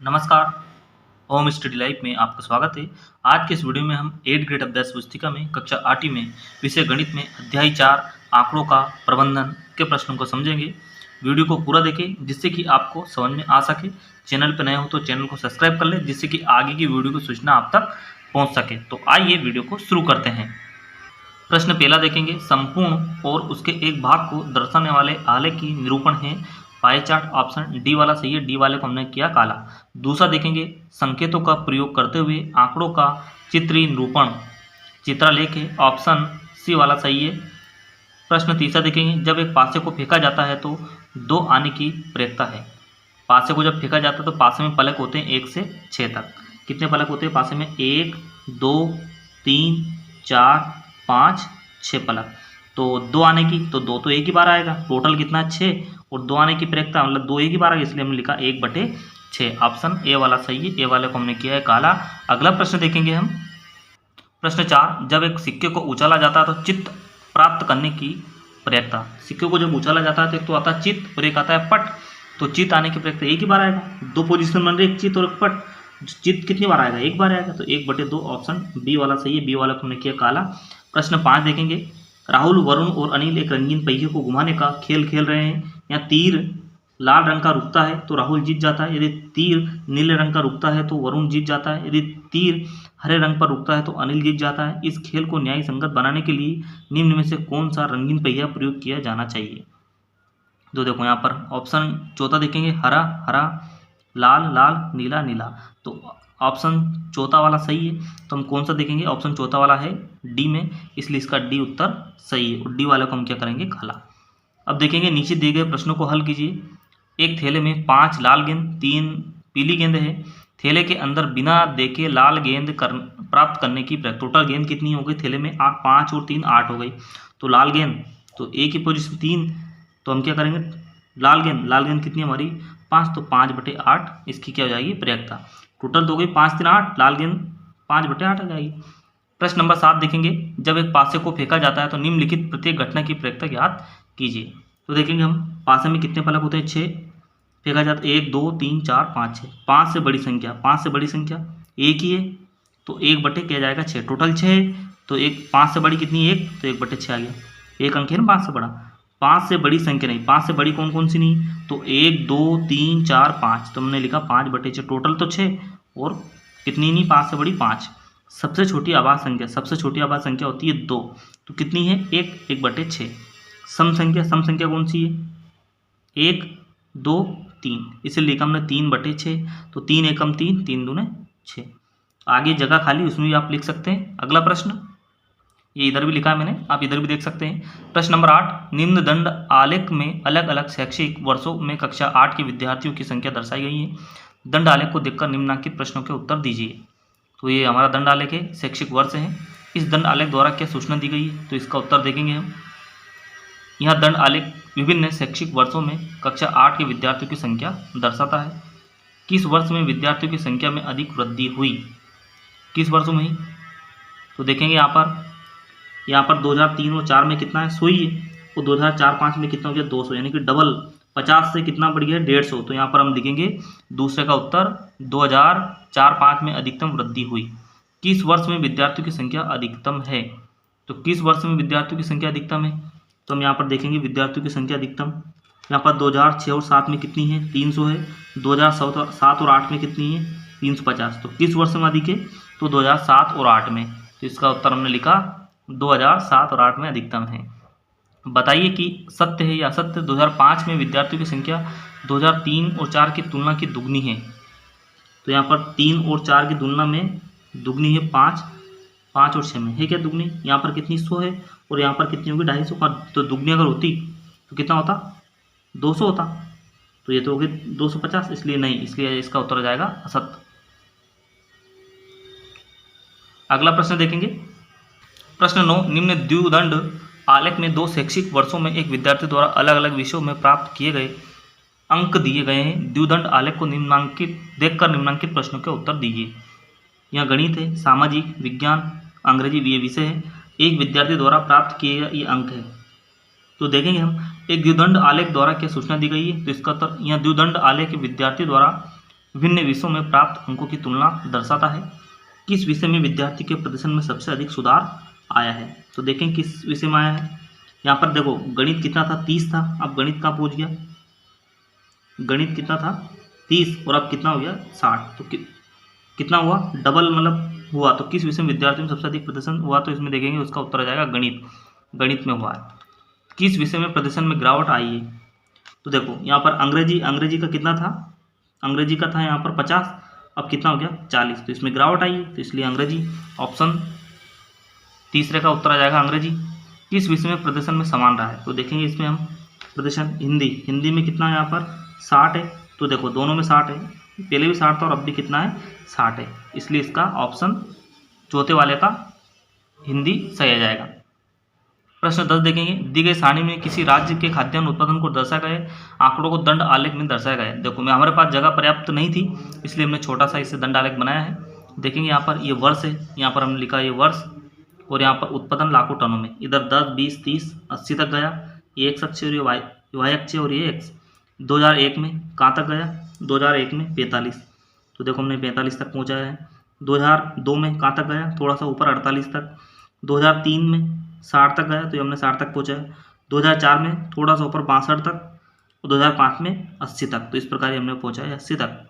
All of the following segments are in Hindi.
नमस्कार। होम स्टडी लाइफ में आपका स्वागत है। आज के इस वीडियो में हम 8th ग्रेड अभ्यास पुस्तिका में कक्षा 8वीं में विषय गणित में अध्याय 4 आंकड़ों का प्रबंधन के प्रश्नों को समझेंगे। वीडियो को पूरा देखें जिससे कि आपको समझ में आ सके। चैनल पर नए हो तो चैनल को सब्सक्राइब कर लें जिससे कि आगे की वीडियो की सूचना आप तक पहुँच सके। तो आइए वीडियो को शुरू करते हैं। प्रश्न पहला देखेंगे, संपूर्ण और उसके एक भाग को दर्शाने वाले आलेख की निरूपण है। पाई चार्ट ऑप्शन डी वाला सही है, डी वाले को हमने किया काला। दूसरा देखेंगे, संकेतों का प्रयोग करते हुए आंकड़ों का चित्रीय निरूपण चित्रालेख है, ऑप्शन सी वाला सही है। प्रश्न तीसरा देखेंगे, जब एक पासे को फेंका जाता है तो दो आने की प्रयत्ता है। पासे को जब फेंका जाता है तो पासे में पलक होते हैं 1 से 6 तक। कितने पलक होते हैं पासे में? 1 2 3 4 5 6 पलक। तो 2 आने की, तो 2 तो एक ही बार आएगा। टोटल कितना? 6। और 2 आने की प्रयत्ता मतलब 2 एक ही बार आएगा, इसलिए हमने लिखा 1/6। ऑप्शन ए वाला सही है, ए वाले को हमने किया है काला। अगला प्रश्न देखेंगे हम। प्रश्न 4, जब एक सिक्के को उछाला जाता है तो चित्त प्राप्त करने की प्रयत्ता। सिक्के को जब उछाला जाता है तो एक तो आता है चित्त और एक आता है पट। तो चित्त आने की प्रयत्ता एक ही बार आएगा। 2 पोजीशन बन रही है, एक चित्त और एक पट। चित्त कितनी बार आएगा? एक बार आएगा। तो 1/2 ऑप्शन बी वाला सही है, बी वाला को हमने किया काला। प्रश्न 5 देखेंगे, राहुल, वरुण और अनिल एक रंगीन पहिए को घुमाने का खेल खेल रहे हैं। यहाँ तीर लाल रंग का रुकता है तो राहुल जीत जाता है। यदि तीर नीले रंग का रुकता है तो वरुण जीत जाता है। यदि तीर हरे रंग पर रुकता है तो अनिल जीत जाता है। इस खेल को न्याय संगत बनाने के लिए निम्न में से कौन सा रंगीन पहिया प्रयोग किया जाना चाहिए? तो देखो यहाँ पर ऑप्शन चौथा देखेंगे, हरा हरा, लाल लाल, नीला नीला। तो ऑप्शन चौथा वाला सही है। तो हम कौन सा देखेंगे? ऑप्शन चौथा वाला है डी में, इसलिए इसका डी उत्तर सही है। और डी वाले को हम क्या करेंगे? काला। अब देखेंगे, नीचे दिए गए प्रश्नों को हल कीजिए। एक थैले में 5 लाल गेंद 3 पीली गेंद है। थैले के अंदर बिना देखे लाल गेंद प्राप्त करने की टोटल गेंद कितनी हो गई? थैले में 5 और 3 8 हो गई। तो लाल गेंद तो एक ही पोजीशन 3, तो हम क्या करेंगे? लाल गेंद कितनी हमारी? 5, तो 5/8 इसकी क्या हो जाएगी? प्रयत्ता। टोटल तो हो गई 5 3 8, लाल गेंद 5/8 आ जाएगी। प्रश्न नंबर 7 देखेंगे, जब एक पासे को फेंका जाता है तो निम्नलिखित प्रत्येक घटना की प्रयत्ता ज्ञात कीजिए। तो देखेंगे हम, पासे में कितने पलक होते हैं? 6। फेंका जाता है 1 2 3 4 5 6। 5 से बड़ी संख्या एक ही है, तो 1/, क्या जाएगा? 6। टोटल 6, तो 5 से बड़ी कितनी? 1, तो 1/6 आ गया। एक अंक है ना 5 से बड़ा। 5 से बड़ी संख्या नहीं, 5 से बड़ी कौन कौन सी नहीं? तो 1 2 3 4 5, तो हमने लिखा 5/6। टोटल तो 6 और कितनी नहीं? 5 से बड़ी 5। सबसे छोटी आभाज्य संख्या होती है 2, तो कितनी है? 1/6। सम संख्या कौन सी है? 1 2 3, इसे लिखा हमने 3/6। तो 3 एकम 3, 3 दूने 6। आगे जगह खाली, उसमें भी आप लिख सकते हैं। अगला प्रश्न, ये इधर भी लिखा है मैंने, आप इधर भी देख सकते हैं। प्रश्न नंबर 8, निम्न दंड आलेख में अलग अलग शैक्षिक वर्षों में कक्षा 8 के विद्यार्थियों की संख्या दर्शाई गई है। दंड आलेख को देखकर निम्नलिखित प्रश्नों के उत्तर दीजिए। तो ये हमारा दंड आलेख है, शैक्षिक वर्ष है। इस दंड आलेख द्वारा क्या सूचना दी गई है? तो इसका उत्तर देखेंगे हम। यह दंड आलेख विभिन्न शैक्षिक वर्षों में कक्षा 8 के विद्यार्थियों की संख्या दर्शाता है। किस वर्ष में विद्यार्थियों की संख्या में अधिक वृद्धि हुई? किस वर्षों में ही? तो देखेंगे यहाँ पर 2003 और 4 में कितना है? 100 ही है। और 2004-5 में कितना हो गया? 200, यानी कि डबल। 50 से कितना बढ़ गया? 150। तो यहाँ पर हम लिखेंगे दूसरे का उत्तर, 2004-5 में अधिकतम वृद्धि हुई। किस वर्ष में विद्यार्थियों की संख्या अधिकतम है? तो किस वर्ष में विद्यार्थियों की संख्या अधिकतम है? तो हम यहाँ पर देखेंगे विद्यार्थियों की संख्या अधिकतम। यहाँ पर 2006 और 7 में कितनी है? 300 है। 2007 और 8 में कितनी है? 350। तो किस वर्ष में अधिक है? तो 2007 और 8 में। तो इसका उत्तर हमने लिखा 2007 और 8 में अधिकतम है। बताइए कि सत्य है या असत्य। 2005 में विद्यार्थियों की संख्या 2003 और 4 की तुलना की दुगनी है। तो यहाँ पर 3 और 4 की तुलना में दुगनी है 5 और 6 में है क्या दुगनी? यहाँ पर कितनी? 100 है। और यहाँ पर कितनी होगी? 250। तो दुगनी अगर होती तो कितना होता? 200 होता। तो ये तो होगी 250, इसलिए नहीं, इसलिए इसका उत्तर हो जाएगा असत्य। अगला प्रश्न देखेंगे। प्रश्न 9, निम्न द्विदंड आलेख में 2 शैक्षिक वर्षों में एक विद्यार्थी द्वारा अलग अलग विषयों में प्राप्त किए गए अंक दिए गए हैं। द्विदंड आलेख को देखकर निम्नांकित प्रश्नों के उत्तर दीजिए। यहाँ गणित है, सामाजिक विज्ञान, अंग्रेजी ये विषय है। एक विद्यार्थी द्वारा प्राप्त किए गए ये अंक है। तो देखेंगे हम, एक द्विदंड आलेख द्वारा क्या सूचना दी गई है? तो इसका उत्तर, यहाँ द्विदंड आलेख विद्यार्थी द्वारा विभिन्न विषयों में प्राप्त अंकों की तुलना दर्शाता है। किस विषय में विद्यार्थी के प्रदर्शन में सबसे अधिक सुधार आया है? तो देखें किस विषय में आया है। यहाँ पर देखो गणित कितना था, 30 था, अब गणित कहाँ पहुँच गया, गणित कितना था 30 और अब कितना हो गया 60, तो कितना हुआ, डबल मतलब हुआ। तो किस विषय में विद्यार्थी में सबसे अधिक प्रदर्शन हुआ, तो इसमें देखेंगे उसका उत्तर आ जाएगा गणित, गणित में हुआ है। किस विषय में प्रदर्शन में गिरावट आई है, तो देखो यहाँ पर अंग्रेजी का कितना था, अंग्रेजी का था यहाँ पर 50, अब कितना हो गया 40, तो इसमें गिरावट आई है, तो इसलिए अंग्रेजी, ऑप्शन तीसरे का उत्तर आ जाएगा अंग्रेजी। किस विषय में प्रदर्शन में समान रहा है, तो देखेंगे इसमें हम प्रदर्शन हिंदी में कितना है यहाँ पर 60 है, तो देखो दोनों में 60 है, पहले भी 60 था और अब भी कितना है 60 है, इसलिए इसका ऑप्शन चौथे वाले का हिंदी सही आ जाएगा। प्रश्न 10 देखेंगे, दी गई सारणी में किसी राज्य के खाद्यान्न उत्पादन को दर्शाए गए आंकड़ों को दंड आलेख में दर्शाया गया है। देखो मैं हमारे पास जगह पर्याप्त नहीं थी, इसलिए हमने छोटा सा इससे दंड आलेख बनाया है। देखेंगे यहाँ पर ये वर्ष है, यहाँ पर हमने लिखा ये वर्ष, और यहाँ पर उत्पादन लाखों टनों में, इधर 10, 20, 30, 80 तक गया, ये एक्स अक्ष और ये वाई अक्ष और ये एक्स। 2001 में कहाँ तक गया, 2001 में 45, तो देखो हमने 45 तक पहुँचाया है। 2002 में कहाँ तक गया, थोड़ा सा ऊपर 48 तक। 2003 में 60 तक गया, तो ये हमने 60 तक पहुँचाया। 2004 में थोड़ा सा ऊपर 62 तक, और 2005 में 80 तक, तो इस प्रकार हमने पहुँचा है 80 तक।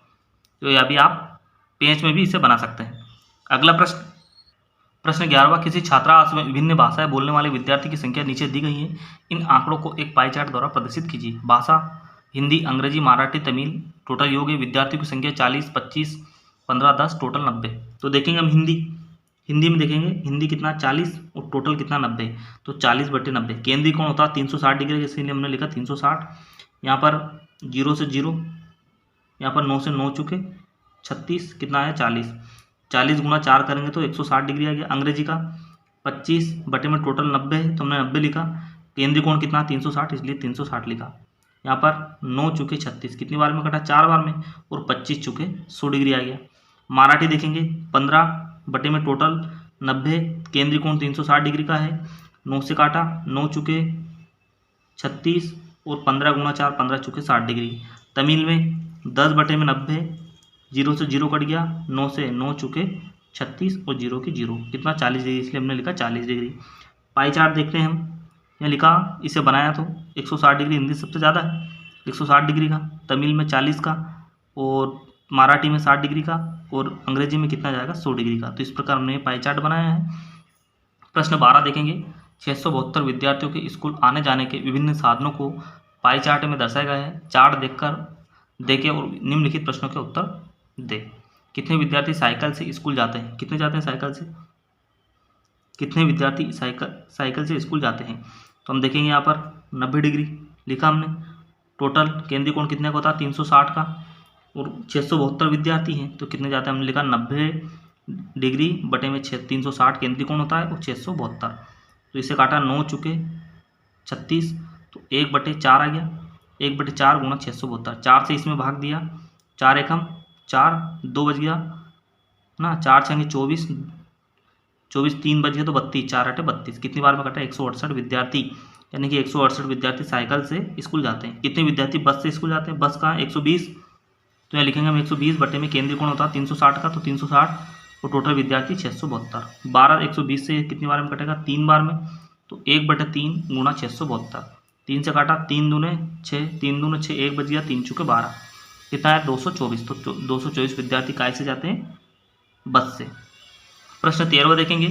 तो ये अभी आप पेज में भी इसे बना सकते हैं। अगला प्रश्न 11वां, किसी छात्रावास में विभिन्न भाषाएं बोलने वाले विद्यार्थी की संख्या नीचे दी गई है, इन आंकड़ों को एक पाई चार्ट द्वारा प्रदर्शित कीजिए। भाषा हिंदी, अंग्रेजी, मराठी, तमिल, टोटल योग है विद्यार्थियों की संख्या 40, 25, 15, 10, टोटल 90। तो देखेंगे हम हिंदी में देखेंगे, हिंदी कितना 40 और टोटल कितना 90, तो 40/90। केंद्रीय कोण होता है 360 डिग्री, इसलिए हमने लिखा 360। यहाँ पर 0 से 0, यहाँ पर 9 से 9 चुके 36, कितना है 40, 40 गुणा 4 करेंगे तो 160 डिग्री आ गया। अंग्रेजी का 25/में टोटल 90 है, तो हमने 90 लिखा। केंद्रीय कोण कितना 360, इसलिए 360 लिखा। यहाँ पर 9 चुके 36, कितनी बार में कटा 4 बार में, और 25 चुके 100 डिग्री आ गया। मराठी देखेंगे 15/में टोटल 90, केंद्रीय कोण 360 डिग्री का है, 9 से काटा, 9 चुके 36 और 15 गुणा 4, 15 चुके 60 डिग्री। तमिल में 10/में 90, 0 से 0 कट गया, 9 से 9 चुके 36 और 0 की 0, कितना 40 डिग्री, इसलिए हमने लिखा 40 डिग्री। पाई चार्ट देखते हैं हम, यहाँ लिखा इसे बनाया तो 160 डिग्री हिंदी सबसे ज़्यादा है, 160 डिग्री का, तमिल में 40 का, और मराठी में 60 डिग्री का, और अंग्रेजी में कितना जाएगा 100 डिग्री का। तो इस प्रकार हमने पाई चार्ट बनाया है। प्रश्न 12 देखेंगे, 672 विद्यार्थियों के स्कूल आने जाने के विभिन्न साधनों को पाई चार्ट में दर्शाया गया है। चार्ट देखे और निम्नलिखित प्रश्नों के उत्तर दे। कितने विद्यार्थी साइकिल से स्कूल जाते हैं, कितने जाते हैं साइकिल से, कितने विद्यार्थी साइकिल से स्कूल जाते हैं, तो हम देखेंगे यहाँ पर 90 डिग्री लिखा हमने। टोटल केंद्रीय कोण कितने का होता है 360 का, और 672 विद्यार्थी हैं, तो कितने जाते हैं हमने लिखा 90 डिग्री बटे में 360 केंद्रीय कोण होता है, और 672, तो इसे काटा 9 चुके 36, तो 1/4 आ गया, 1/4 गुणा 672, 4 से इसमें भाग दिया, 4 एकम 4, 2 बच गया ना, 4 छंगे 24, 3 बच गया तो 32, 4 8 32, कितनी बार में कटा 168 विद्यार्थी, यानी कि 168 विद्यार्थी साइकिल से स्कूल जाते हैं। कितने विद्यार्थी बस से स्कूल जाते हैं, बस का 120, तो यहाँ लिखेंगे हम 120 बटे में केंद्रीय कोण होता है 360 का, तो 360, और टोटल विद्यार्थी 672। 12 120 से कितनी बार में कटेगा 3 बार में, तो 1/3 गुणा 672, 3 से काटा 3 दूने 6, 3 दूने 6, 1 बच गया, 3 चुके 12, कितना है 224, तो 224 विद्यार्थी काय से जाते हैं, बस से। प्रश्न 13 देखेंगे,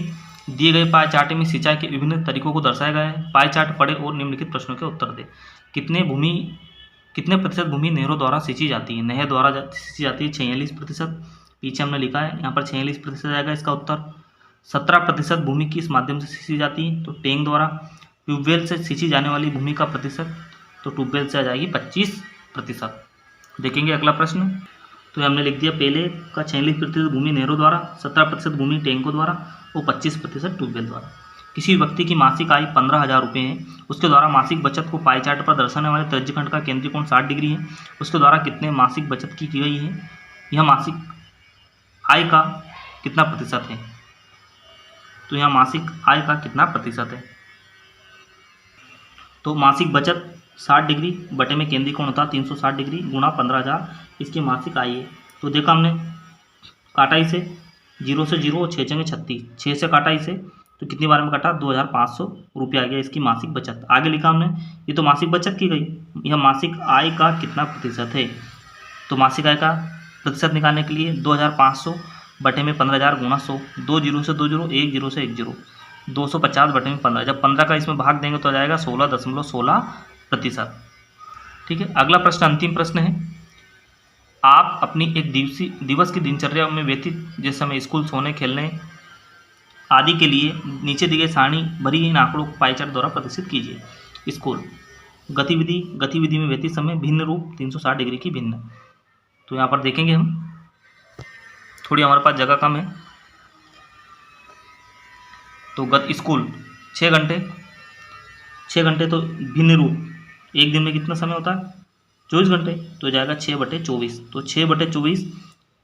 दिए गए पाई चार्ट में सिंचाई के विभिन्न तरीकों को दर्शाया गया है। पाई चार्ट पढ़े और निम्नलिखित प्रश्नों के उत्तर दे। कितने प्रतिशत भूमि नहरों द्वारा सिंची जाती है, नहर द्वारा सिंची जाती है 46%, पीछे हमने लिखा है, यहाँ पर 46% आएगा इसका उत्तर। 17% भूमि किस माध्यम से सिंची जाती है, तो टैंक द्वारा। ट्यूबवेल से सिंची जाने वाली भूमि का प्रतिशत, तो ट्यूबवेल से आ जाएगी 25%। देखेंगे अगला प्रश्न, तो हमने लिख दिया पहले का 46% भूमि नहरों द्वारा, 17% भूमि टैंकों द्वारा, और 25% ट्यूबवेल द्वारा। किसी व्यक्ति की मासिक आय 15,000 रुपये है, उसके द्वारा मासिक बचत को पाई चार्ट पर दर्शाने वाले त्रिज्यखंड का केंद्रीय कोण 60 डिग्री है, उसके द्वारा कितने मासिक बचत की गई है, यह मासिक आय का कितना प्रतिशत है, तो यहाँ मासिक आय का कितना प्रतिशत है, तो मासिक बचत 60 डिग्री बटे में केंद्रीय कोण होता है 360 डिग्री गुणा 15,000, इसकी मासिक आय है। तो देखा हमने, काटा इसे, 0 से 0 और 6 चंगे 36, 6 से काटा इसे तो कितनी बार में कटा, 2500 रुपये आ गया इसकी मासिक बचत। आगे लिखा हमने, ये तो मासिक बचत की गई, यह मासिक आय का कितना प्रतिशत है। तो मासिक आय का प्रतिशत निकालने के लिए 2500 बटे में 15,000 गुणा 100, 2 0 से 2 0, 1 0 से 1 0, 250 बटे में 15, जब 15 का इसमें भाग देंगे तो आ जाएगा 16.16%। ठीक है, अगला प्रश्न अंतिम प्रश्न है। आप अपनी एक दिवस की दिनचर्या में व्यतीत जिस समय स्कूल, सोने, खेलने आदि के लिए नीचे दी गई सारणी भरी इन आंकड़ों को पाई चार्ट द्वारा प्रदर्शित कीजिए। स्कूल गतिविधि में व्यतीत समय भिन्न रूप 360 डिग्री की भिन्न। तो यहाँ पर देखेंगे हम, थोड़ी हमारे पास जगह कम है, तो स्कूल 6 घंटे, 6 घंटे तो भिन्न रूप एक दिन में कितना समय होता है, 24 घंटे, तो जाएगा 6/24। तो 6/24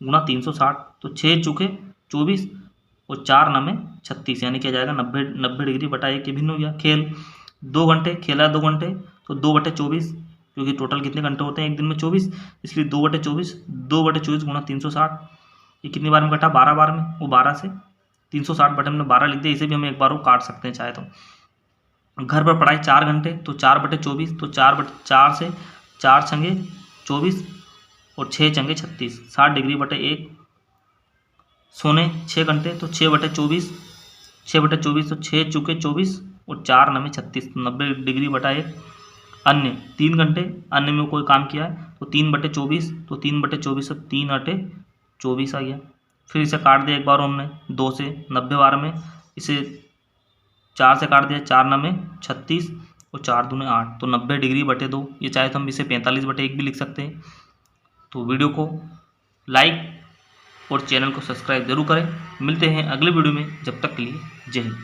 गुणा 360, तो 6 चुके 24 और 4 9 में 36, यानी क्या जाएगा 90 डिग्री बटा 1 ये भिन्न हो गया। खेल 2 घंटे, खेला 2 घंटे तो 2/24, क्योंकि टोटल कितने घंटे होते हैं एक दिन में 24, इसलिए 2/24 गुणा 360, ये कितनी बार में कटा, 12 बार में, वो 12 से 360 बटे में 12 लिख दिया, इसे भी हम एक बार वो काट सकते हैं चाहे तो। घर पर पढ़ाई 4 घंटे, तो 4/24, तो 4 से 4 छंगे 24 और 6 चंगे 36, 60 डिग्री बटे 1। सोने 6 घंटे, तो 6/24, 6/24 तो 6 चुके 24 और 4 9 में 36, 90 डिग्री बटा 1। अन्य 3 घंटे, अन्य में कोई काम किया है तो 3/24, तो 3/24 से 3/24 आ गया। फिर इसे काट दिया एक बार हमने 2 से, 90 बार में, इसे 4 से काट दिया, 4 9 में 36 और 4 दूने 8, तो 90 डिग्री बटे 2, ये चाहे तो हम इसे 45/1 भी लिख सकते हैं। तो वीडियो को लाइक और चैनल को सब्सक्राइब जरूर करें। मिलते हैं अगले वीडियो में, जब तक के लिए जय हिंद।